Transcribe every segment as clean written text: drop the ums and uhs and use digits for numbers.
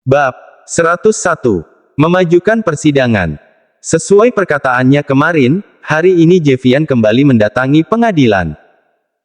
Bab 101. Memajukan persidangan. Sesuai perkataannya kemarin, hari ini Jevian kembali mendatangi pengadilan.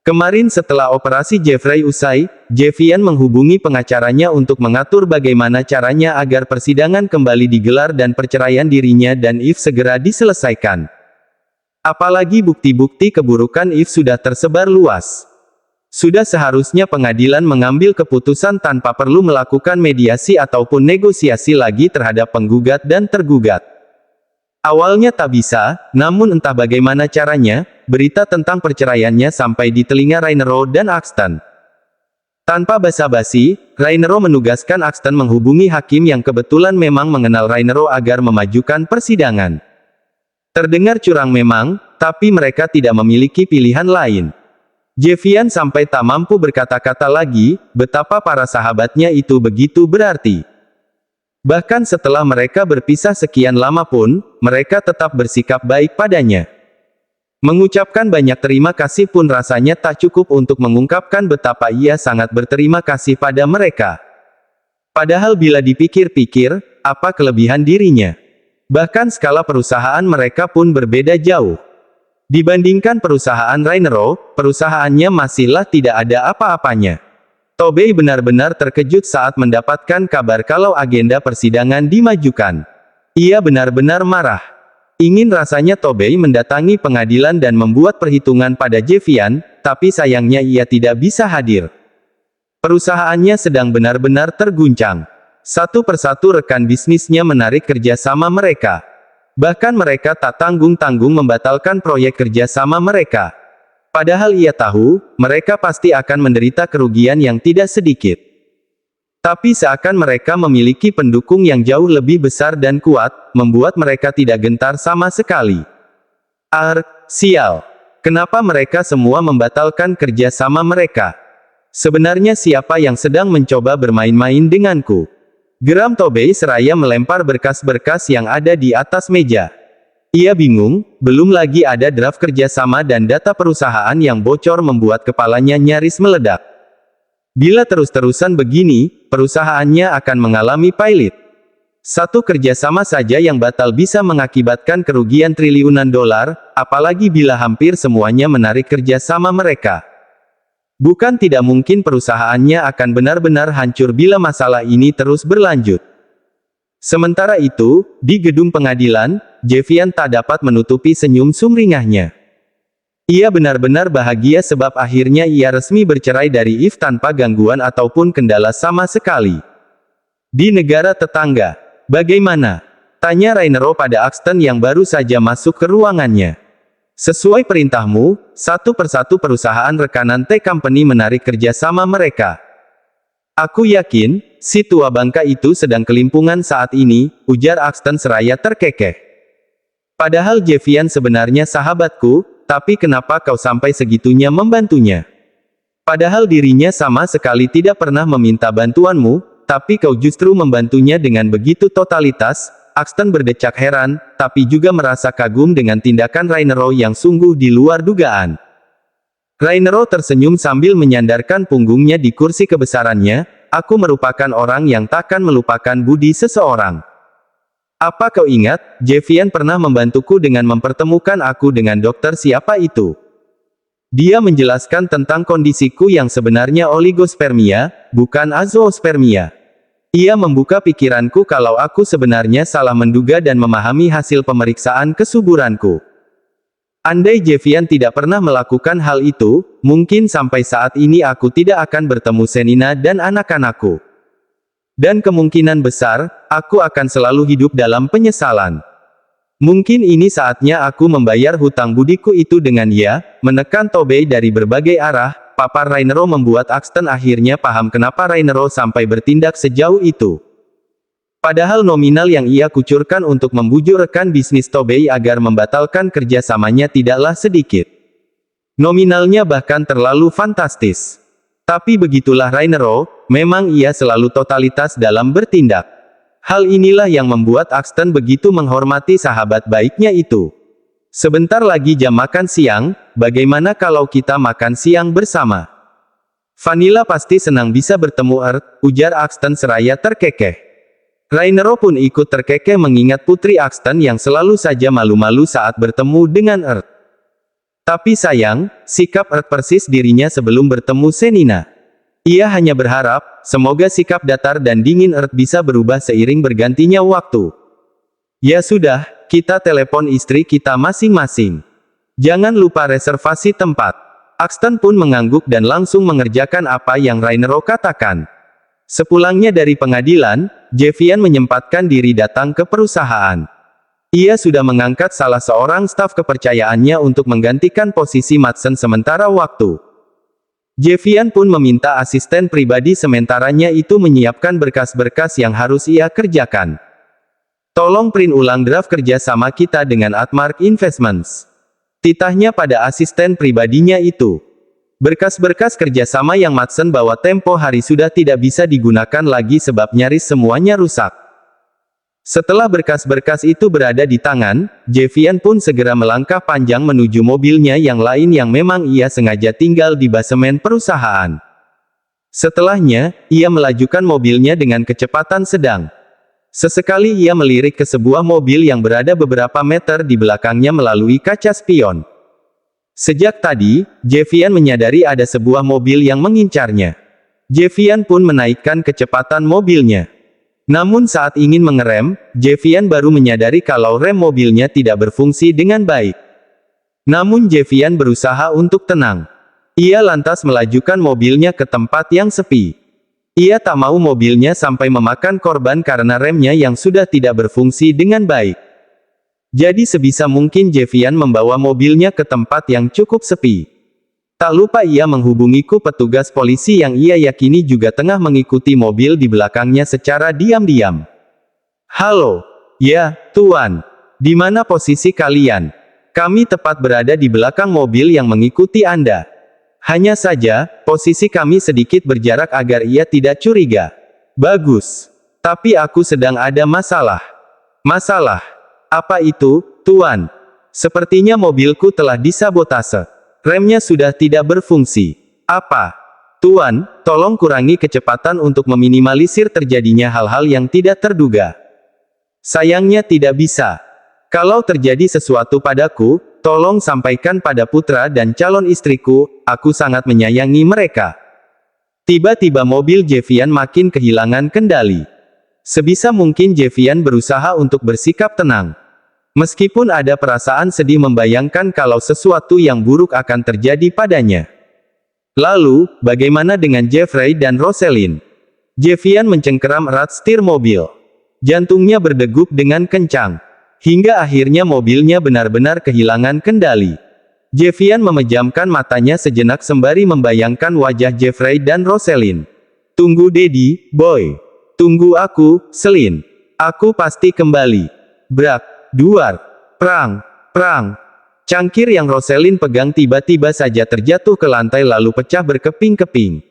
Kemarin setelah operasi Jeffrey usai, Jevian menghubungi pengacaranya untuk mengatur bagaimana caranya agar persidangan kembali digelar dan perceraian dirinya dan Eve segera diselesaikan. Apalagi bukti-bukti keburukan Eve sudah tersebar luas. Sudah seharusnya pengadilan mengambil keputusan tanpa perlu melakukan mediasi ataupun negosiasi lagi terhadap penggugat dan tergugat. Awalnya tak bisa, namun entah bagaimana caranya, berita tentang perceraiannya sampai di telinga Rainero dan Axton. Tanpa basa-basi, Rainero menugaskan Axton menghubungi hakim yang kebetulan memang mengenal Rainero agar memajukan persidangan. Terdengar curang memang, tapi mereka tidak memiliki pilihan lain. Jevian sampai tak mampu berkata-kata lagi, betapa para sahabatnya itu begitu berarti. Bahkan setelah mereka berpisah sekian lama pun, mereka tetap bersikap baik padanya. Mengucapkan banyak terima kasih pun rasanya tak cukup untuk mengungkapkan betapa ia sangat berterima kasih pada mereka. Padahal bila dipikir-pikir, apa kelebihan dirinya? Bahkan skala perusahaan mereka pun berbeda jauh. Dibandingkan perusahaan Rainero, perusahaannya masihlah tidak ada apa-apanya. Tobey benar-benar terkejut saat mendapatkan kabar kalau agenda persidangan dimajukan. Ia benar-benar marah. Ingin rasanya Tobey mendatangi pengadilan dan membuat perhitungan pada Jevian, tapi sayangnya ia tidak bisa hadir. Perusahaannya sedang benar-benar terguncang. Satu persatu rekan bisnisnya menarik kerjasama mereka. Bahkan mereka tak tanggung-tanggung membatalkan proyek kerjasama mereka. Padahal ia tahu, mereka pasti akan menderita kerugian yang tidak sedikit. Tapi seakan mereka memiliki pendukung yang jauh lebih besar dan kuat, membuat mereka tidak gentar sama sekali. Sial. Kenapa mereka semua membatalkan kerjasama mereka? Sebenarnya siapa yang sedang mencoba bermain-main denganku? Geram Tobey seraya melempar berkas-berkas yang ada di atas meja. Ia bingung, belum lagi ada draft kerjasama dan data perusahaan yang bocor membuat kepalanya nyaris meledak. Bila terus-terusan begini, perusahaannya akan mengalami pailit. Satu kerjasama saja yang batal bisa mengakibatkan kerugian triliunan dolar, apalagi bila hampir semuanya menarik kerjasama mereka. Bukan tidak mungkin perusahaannya akan benar-benar hancur bila masalah ini terus berlanjut. Sementara itu, di gedung pengadilan, Jevian tak dapat menutupi senyum sumringahnya. Ia benar-benar bahagia sebab akhirnya ia resmi bercerai dari Eve tanpa gangguan ataupun kendala sama sekali. Di negara tetangga, bagaimana? Tanya Rainero pada Axton yang baru saja masuk ke ruangannya. Sesuai perintahmu, satu persatu perusahaan rekanan T-Company menarik kerjasama mereka. Aku yakin, si tua bangka itu sedang kelimpungan saat ini, ujar Axton seraya terkekeh. Padahal Jevian sebenarnya sahabatku, tapi kenapa kau sampai segitunya membantunya? Padahal dirinya sama sekali tidak pernah meminta bantuanmu, tapi kau justru membantunya dengan begitu totalitas. Axton berdecak heran, tapi juga merasa kagum dengan tindakan Rainero yang sungguh di luar dugaan. Rainero tersenyum sambil menyandarkan punggungnya di kursi kebesarannya, aku merupakan orang yang takkan melupakan budi seseorang. Apa kau ingat, Jevian pernah membantuku dengan mempertemukan aku dengan dokter siapa itu? Dia menjelaskan tentang kondisiku yang sebenarnya oligospermia, bukan azoospermia. Ia membuka pikiranku kalau aku sebenarnya salah menduga dan memahami hasil pemeriksaan kesuburanku. Andai Jevian tidak pernah melakukan hal itu, mungkin sampai saat ini aku tidak akan bertemu Senina dan anak-anakku. Dan kemungkinan besar, aku akan selalu hidup dalam penyesalan. Mungkin ini saatnya aku membayar hutang budiku itu dengan menekan Tobey dari berbagai arah. Papar Rainero membuat Axton akhirnya paham kenapa Rainero sampai bertindak sejauh itu. Padahal nominal yang ia kucurkan untuk membujuk rekan bisnis Tobey agar membatalkan kerjasamanya tidaklah sedikit. Nominalnya bahkan terlalu fantastis. Tapi begitulah Rainero, memang ia selalu totalitas dalam bertindak. Hal inilah yang membuat Axton begitu menghormati sahabat baiknya itu. Sebentar lagi jam makan siang, bagaimana kalau kita makan siang bersama? Vanilla pasti senang bisa bertemu ujar Axton seraya terkekeh. Rainero pun ikut terkekeh mengingat Putri Axton yang selalu saja malu-malu saat bertemu dengan Earth. Tapi sayang, sikap Earth persis dirinya sebelum bertemu Senina. Ia hanya berharap, semoga sikap datar dan dingin Earth bisa berubah seiring bergantinya waktu. Ya sudah, kita telepon istri kita masing-masing. Jangan lupa reservasi tempat. Axton pun mengangguk dan langsung mengerjakan apa yang Rainero katakan. Sepulangnya dari pengadilan, Javian menyempatkan diri datang ke perusahaan. Ia sudah mengangkat salah seorang staf kepercayaannya untuk menggantikan posisi Madsen sementara waktu. Javian pun meminta asisten pribadi sementaranya itu menyiapkan berkas-berkas yang harus ia kerjakan. Tolong print ulang draft kerja sama kita dengan Atmark Investments. Titahnya pada asisten pribadinya itu. Berkas-berkas kerjasama yang Madsen bawa tempo hari sudah tidak bisa digunakan lagi sebab nyaris semuanya rusak. Setelah berkas-berkas itu berada di tangan, Javian pun segera melangkah panjang menuju mobilnya yang lain yang memang ia sengaja tinggal di basemen perusahaan. Setelahnya, ia melajukan mobilnya dengan kecepatan sedang. Sesekali ia melirik ke sebuah mobil yang berada beberapa meter di belakangnya melalui kaca spion. Sejak tadi, Javian menyadari ada sebuah mobil yang mengincarnya. Javian pun menaikkan kecepatan mobilnya. Namun saat ingin mengerem, Javian baru menyadari kalau rem mobilnya tidak berfungsi dengan baik. Namun Javian berusaha untuk tenang. Ia lantas melajukan mobilnya ke tempat yang sepi. Ia tak mau mobilnya sampai memakan korban karena remnya yang sudah tidak berfungsi dengan baik. Jadi sebisa mungkin Javian membawa mobilnya ke tempat yang cukup sepi. Tak lupa ia menghubungiku petugas polisi yang ia yakini juga tengah mengikuti mobil di belakangnya secara diam-diam. Halo. Ya, Tuan. Di mana posisi kalian? Kami tepat berada di belakang mobil yang mengikuti Anda. Hanya saja, posisi kami sedikit berjarak agar ia tidak curiga. Bagus. Tapi aku sedang ada masalah. Masalah? Apa itu, Tuan? Sepertinya mobilku telah disabotase. Remnya sudah tidak berfungsi. Apa? Tuan, tolong kurangi kecepatan untuk meminimalisir terjadinya hal-hal yang tidak terduga. Sayangnya tidak bisa. Kalau terjadi sesuatu padaku, tolong sampaikan pada putra dan calon istriku, aku sangat menyayangi mereka. Tiba-tiba mobil Javian makin kehilangan kendali. Sebisa mungkin Javian berusaha untuk bersikap tenang. Meskipun ada perasaan sedih membayangkan kalau sesuatu yang buruk akan terjadi padanya. Lalu, bagaimana dengan Jeffrey dan Rosalind? Javian mencengkeram erat setir mobil. Jantungnya berdegup dengan kencang. Hingga akhirnya mobilnya benar-benar kehilangan kendali. Javian memejamkan matanya sejenak sembari membayangkan wajah Jeffrey dan Rosalind. Tunggu Daddy, boy. Tunggu aku, Selin. Aku pasti kembali. Brak. Duar. Prang. Prang. Cangkir yang Rosalind pegang tiba-tiba saja terjatuh ke lantai lalu pecah berkeping-keping.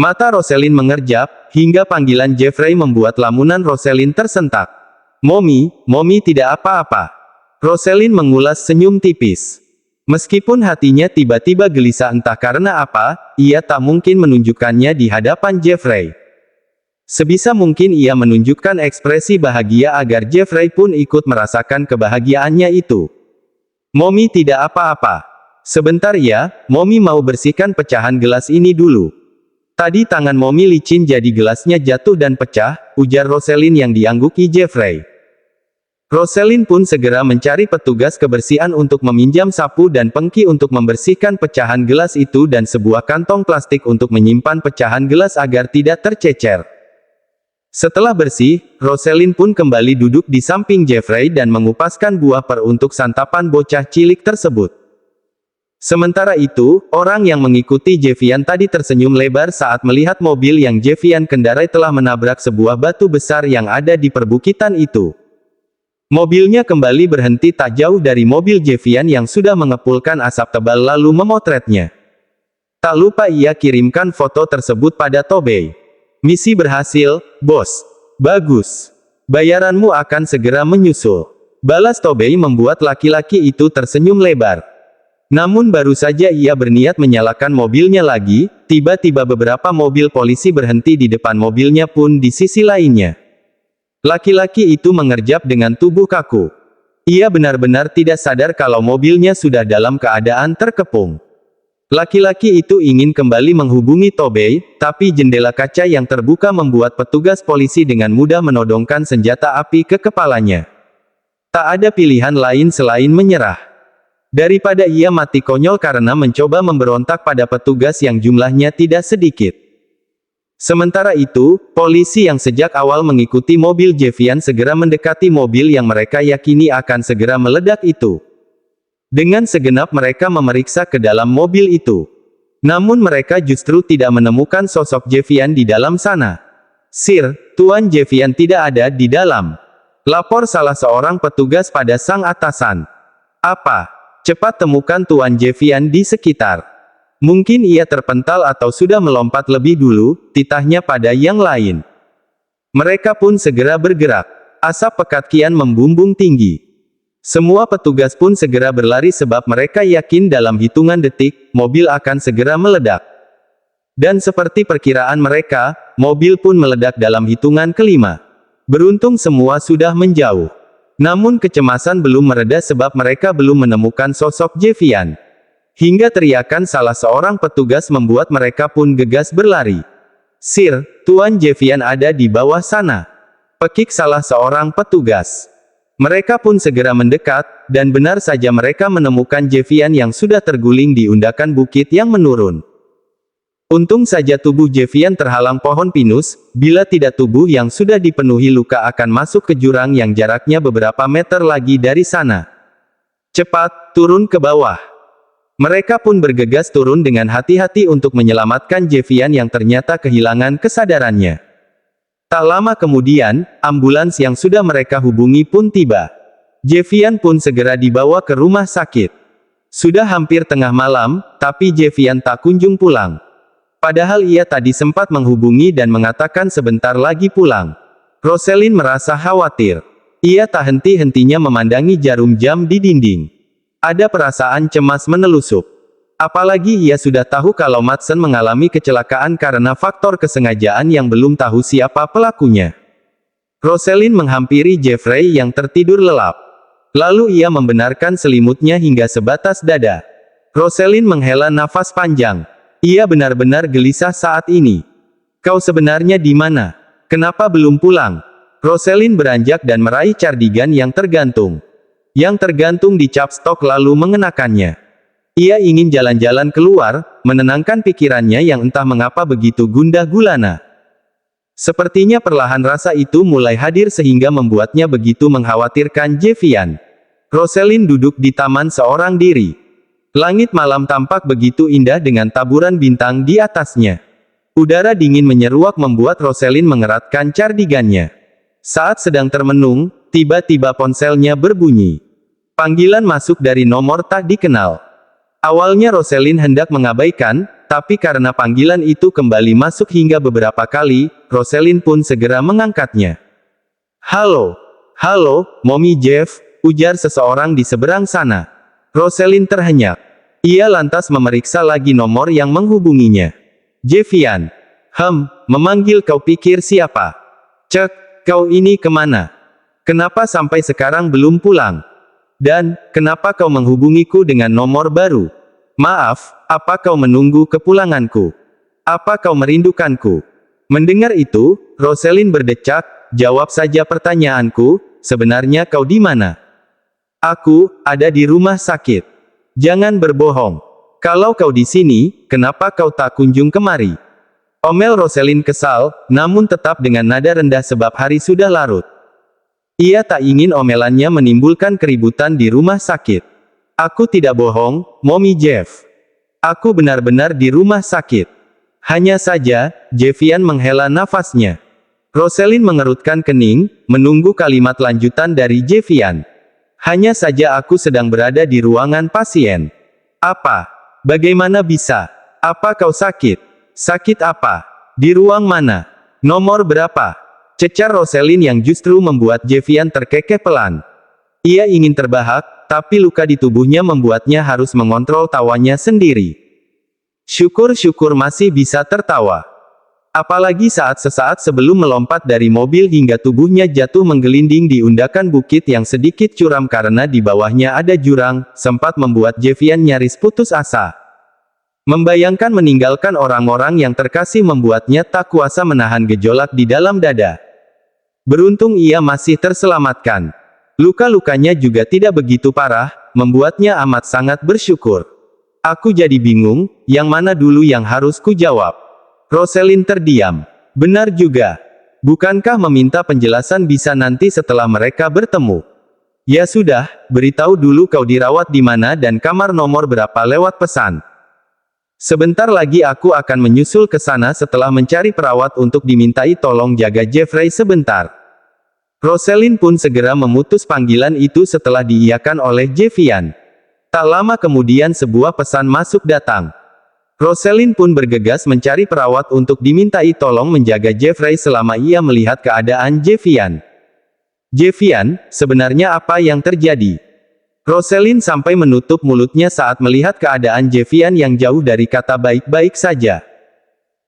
Mata Rosalind mengerjap, hingga panggilan Jeffrey membuat lamunan Rosalind tersentak. Mommy tidak apa-apa. Rosalind mengulas senyum tipis. Meskipun hatinya tiba-tiba gelisah entah karena apa, ia tak mungkin menunjukkannya di hadapan Jeffrey. Sebisa mungkin ia menunjukkan ekspresi bahagia agar Jeffrey pun ikut merasakan kebahagiaannya itu. Mommy tidak apa-apa. Sebentar ya, Mommy mau bersihkan pecahan gelas ini dulu. Tadi tangan Mommy licin jadi gelasnya jatuh dan pecah, ujar Rosalind yang diangguki Jeffrey. Rosalind pun segera mencari petugas kebersihan untuk meminjam sapu dan pengki untuk membersihkan pecahan gelas itu dan sebuah kantong plastik untuk menyimpan pecahan gelas agar tidak tercecer. Setelah bersih, Rosalind pun kembali duduk di samping Jeffrey dan mengupaskan buah per untuk santapan bocah cilik tersebut. Sementara itu, orang yang mengikuti Javian tadi tersenyum lebar saat melihat mobil yang Javian kendarai telah menabrak sebuah batu besar yang ada di perbukitan itu. Mobilnya kembali berhenti tak jauh dari mobil Javian yang sudah mengepulkan asap tebal lalu memotretnya. Tak lupa ia kirimkan foto tersebut pada Tobey. Misi berhasil, bos. Bagus. Bayaranmu akan segera menyusul. Balas Tobey membuat laki-laki itu tersenyum lebar. Namun baru saja ia berniat menyalakan mobilnya lagi, tiba-tiba beberapa mobil polisi berhenti di depan mobilnya pun di sisi lainnya. Laki-laki itu mengerjap dengan tubuh kaku. Ia benar-benar tidak sadar kalau mobilnya sudah dalam keadaan terkepung. Laki-laki itu ingin kembali menghubungi Tobey, tapi jendela kaca yang terbuka membuat petugas polisi dengan mudah menodongkan senjata api ke kepalanya. Tak ada pilihan lain selain menyerah. Daripada ia mati konyol karena mencoba memberontak pada petugas yang jumlahnya tidak sedikit. Sementara itu, polisi yang sejak awal mengikuti mobil Jevian segera mendekati mobil yang mereka yakini akan segera meledak itu. Dengan segenap mereka memeriksa ke dalam mobil itu. Namun mereka justru tidak menemukan sosok Jevian di dalam sana. "Sir, Tuan Jevian tidak ada di dalam," lapor salah seorang petugas pada sang atasan. "Apa? Cepat temukan Tuan Jevian di sekitar. Mungkin ia terpental atau sudah melompat lebih dulu," titahnya pada yang lain. Mereka pun segera bergerak. Asap pekat kian membumbung tinggi. Semua petugas pun segera berlari sebab mereka yakin dalam hitungan detik, mobil akan segera meledak. Dan seperti perkiraan mereka, mobil pun meledak dalam hitungan kelima. Beruntung semua sudah menjauh. Namun kecemasan belum mereda sebab mereka belum menemukan sosok Jevian. Hingga teriakan salah seorang petugas membuat mereka pun gegas berlari. "Sir, Tuan Jevian ada di bawah sana," pekik salah seorang petugas. Mereka pun segera mendekat, dan benar saja mereka menemukan Jevian yang sudah terguling di undakan bukit yang menurun. Untung saja tubuh Jevian terhalang pohon pinus, bila tidak tubuh yang sudah dipenuhi luka akan masuk ke jurang yang jaraknya beberapa meter lagi dari sana. "Cepat, turun ke bawah." Mereka pun bergegas turun dengan hati-hati untuk menyelamatkan Jevian yang ternyata kehilangan kesadarannya. Tak lama kemudian, ambulans yang sudah mereka hubungi pun tiba. Jevian pun segera dibawa ke rumah sakit. Sudah hampir tengah malam, tapi Jevian tak kunjung pulang. Padahal ia tadi sempat menghubungi dan mengatakan sebentar lagi pulang. Rosalind merasa khawatir. Ia tak henti-hentinya memandangi jarum jam di dinding. Ada perasaan cemas menelusup. Apalagi ia sudah tahu kalau Madsen mengalami kecelakaan karena faktor kesengajaan yang belum tahu siapa pelakunya. Rosalind menghampiri Jeffrey yang tertidur lelap. Lalu ia membenarkan selimutnya hingga sebatas dada. Rosalind menghela nafas panjang. Ia benar-benar gelisah saat ini. "Kau sebenarnya di mana? Kenapa belum pulang?" Rosalind beranjak dan meraih cardigan yang tergantung di capstok lalu mengenakannya. Ia ingin jalan-jalan keluar, menenangkan pikirannya yang entah mengapa begitu gundah gulana. Sepertinya perlahan rasa itu mulai hadir sehingga membuatnya begitu mengkhawatirkan Jevian. Rosalind duduk di taman seorang diri. Langit malam tampak begitu indah dengan taburan bintang di atasnya. Udara dingin menyeruak membuat Rosalind mengeratkan cardigannya. Saat sedang termenung, tiba-tiba ponselnya berbunyi. Panggilan masuk dari nomor tak dikenal. Awalnya Rosalind hendak mengabaikan, tapi karena panggilan itu kembali masuk hingga beberapa kali, Rosalind pun segera mengangkatnya. "Halo, halo, Mommy Jeff," ujar seseorang di seberang sana. Rosalind terhenyak. Ia lantas memeriksa lagi nomor yang menghubunginya. "Jevian." Memanggil kau pikir siapa?" "Cek, kau ini kemana? Kenapa sampai sekarang belum pulang? Dan, kenapa kau menghubungiku dengan nomor baru? Maaf, apa kau menunggu kepulanganku? Apa kau merindukanku?" Mendengar itu, Rosalind berdecak, "Jawab saja pertanyaanku, sebenarnya kau di mana?" "Aku ada di rumah sakit." "Jangan berbohong. Kalau kau di sini, kenapa kau tak kunjung kemari?" Omel Rosalind kesal, namun tetap dengan nada rendah sebab hari sudah larut. Ia tak ingin omelannya menimbulkan keributan di rumah sakit. "Aku tidak bohong, Mommy Jeff. Aku benar-benar di rumah sakit." Hanya saja, Jevian menghela nafasnya. Rosalind mengerutkan kening, menunggu kalimat lanjutan dari Jevian. "Hanya saja aku sedang berada di ruangan pasien." "Apa? Bagaimana bisa? Apa kau sakit? Sakit apa? Di ruang mana? Nomor berapa?" Cecar Rosalind yang justru membuat Jevian terkekeh pelan. Ia ingin terbahak, tapi luka di tubuhnya membuatnya harus mengontrol tawanya sendiri. Syukur-syukur masih bisa tertawa. Apalagi saat sesaat sebelum melompat dari mobil hingga tubuhnya jatuh menggelinding di undakan bukit yang sedikit curam karena di bawahnya ada jurang, sempat membuat Jevian nyaris putus asa. Membayangkan meninggalkan orang-orang yang terkasih membuatnya tak kuasa menahan gejolak di dalam dada. Beruntung ia masih terselamatkan. Luka-lukanya juga tidak begitu parah, membuatnya amat sangat bersyukur. Aku jadi bingung, yang mana dulu yang harus kujawab. Rosalind terdiam. Benar juga. Bukankah meminta penjelasan bisa nanti setelah mereka bertemu? Ya sudah, beritahu dulu kau dirawat di mana dan kamar nomor berapa lewat pesan. Sebentar lagi aku akan menyusul ke sana setelah mencari perawat untuk dimintai tolong jaga Jeffrey sebentar. Rosalind pun segera memutus panggilan itu setelah diiyakan oleh Jevian. Tak lama kemudian sebuah pesan masuk datang. Rosalind pun bergegas mencari perawat untuk dimintai tolong menjaga Jeffrey selama ia melihat keadaan Jevian. Jevian, sebenarnya apa yang terjadi? Rosalind sampai menutup mulutnya saat melihat keadaan Jevian yang jauh dari kata baik-baik saja.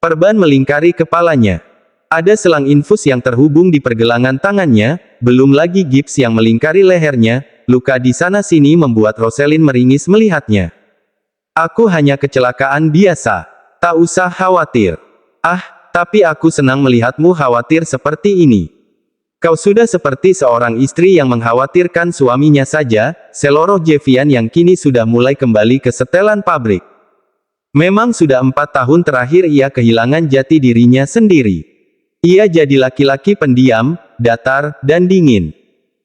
Perban melingkari kepalanya. Ada selang infus yang terhubung di pergelangan tangannya, belum lagi gips yang melingkari lehernya, luka di sana-sini membuat Rosalind meringis melihatnya. Aku hanya kecelakaan biasa. Tak usah khawatir. Ah, tapi aku senang melihatmu khawatir seperti ini. Kau sudah seperti seorang istri yang mengkhawatirkan suaminya saja, seloroh Jevian yang kini sudah mulai kembali ke setelan pabrik. Memang sudah 4 tahun terakhir ia kehilangan jati dirinya sendiri. Ia jadi laki-laki pendiam, datar, dan dingin.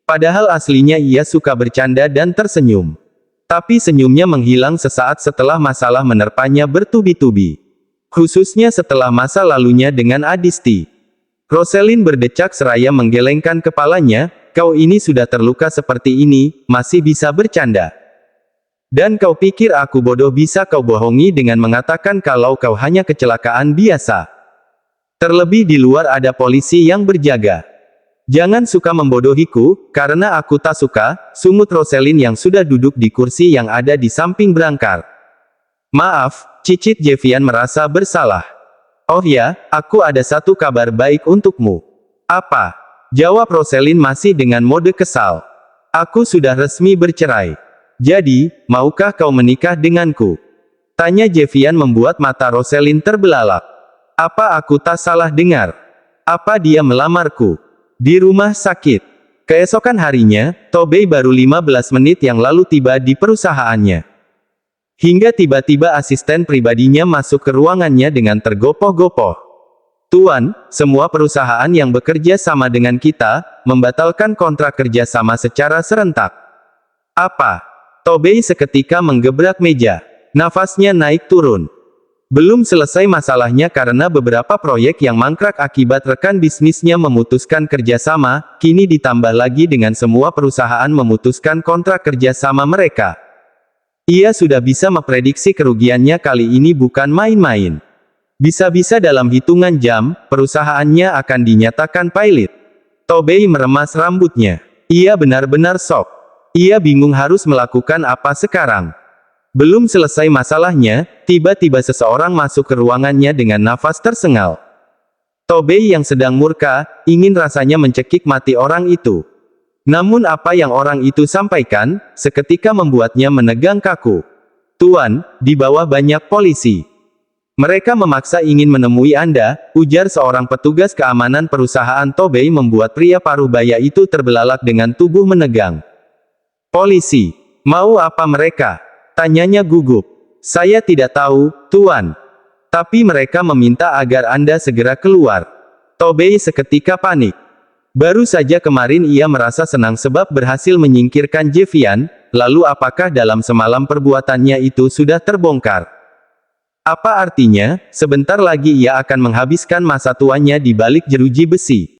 Padahal aslinya ia suka bercanda dan tersenyum. Tapi senyumnya menghilang sesaat setelah masalah menerpanya bertubi-tubi. Khususnya setelah masa lalunya dengan Adisti. Rosalind berdecak seraya menggelengkan kepalanya, kau ini sudah terluka seperti ini, masih bisa bercanda. Dan kau pikir aku bodoh bisa kau bohongi dengan mengatakan kalau kau hanya kecelakaan biasa. Terlebih di luar ada polisi yang berjaga. Jangan suka membodohiku, karena aku tak suka, sungut Rosalind yang sudah duduk di kursi yang ada di samping berangkar. Maaf, cicit Jevian merasa bersalah. Oh ya, aku ada satu kabar baik untukmu. Apa? Jawab Rosalind masih dengan mode kesal. Aku sudah resmi bercerai. Jadi, maukah kau menikah denganku? Tanya Jevian membuat mata Rosalind terbelalak. Apa aku tak salah dengar? Apa dia melamarku? Di rumah sakit. Keesokan harinya, Tobey baru 15 menit yang lalu tiba di perusahaannya. Hingga tiba-tiba asisten pribadinya masuk ke ruangannya dengan tergopoh-gopoh. Tuan, semua perusahaan yang bekerja sama dengan kita, membatalkan kontrak kerja sama secara serentak. Apa? Tobey seketika menggebrak meja. Nafasnya naik turun. Belum selesai masalahnya karena beberapa proyek yang mangkrak akibat rekan bisnisnya memutuskan kerjasama, kini ditambah lagi dengan semua perusahaan memutuskan kontrak kerjasama mereka. Ia sudah bisa memprediksi kerugiannya kali ini bukan main-main. Bisa-bisa dalam hitungan jam, perusahaannya akan dinyatakan pailit. Tobey meremas rambutnya. Ia benar-benar shock. Ia bingung harus melakukan apa sekarang. Belum selesai masalahnya, tiba-tiba seseorang masuk ke ruangannya dengan nafas tersengal. Tobey yang sedang murka, ingin rasanya mencekik mati orang itu. Namun apa yang orang itu sampaikan, seketika membuatnya menegang kaku. Tuan, di bawah banyak polisi. Mereka memaksa ingin menemui Anda, ujar seorang petugas keamanan perusahaan Tobey membuat pria paruh baya itu terbelalak dengan tubuh menegang. Polisi. Mau apa mereka? Tanyanya gugup. Saya tidak tahu, Tuan. Tapi mereka meminta agar Anda segera keluar. Tobey seketika panik. Baru saja kemarin ia merasa senang sebab berhasil menyingkirkan Jevian, lalu apakah dalam semalam perbuatannya itu sudah terbongkar? Apa artinya, sebentar lagi ia akan menghabiskan masa tuanya di balik jeruji besi.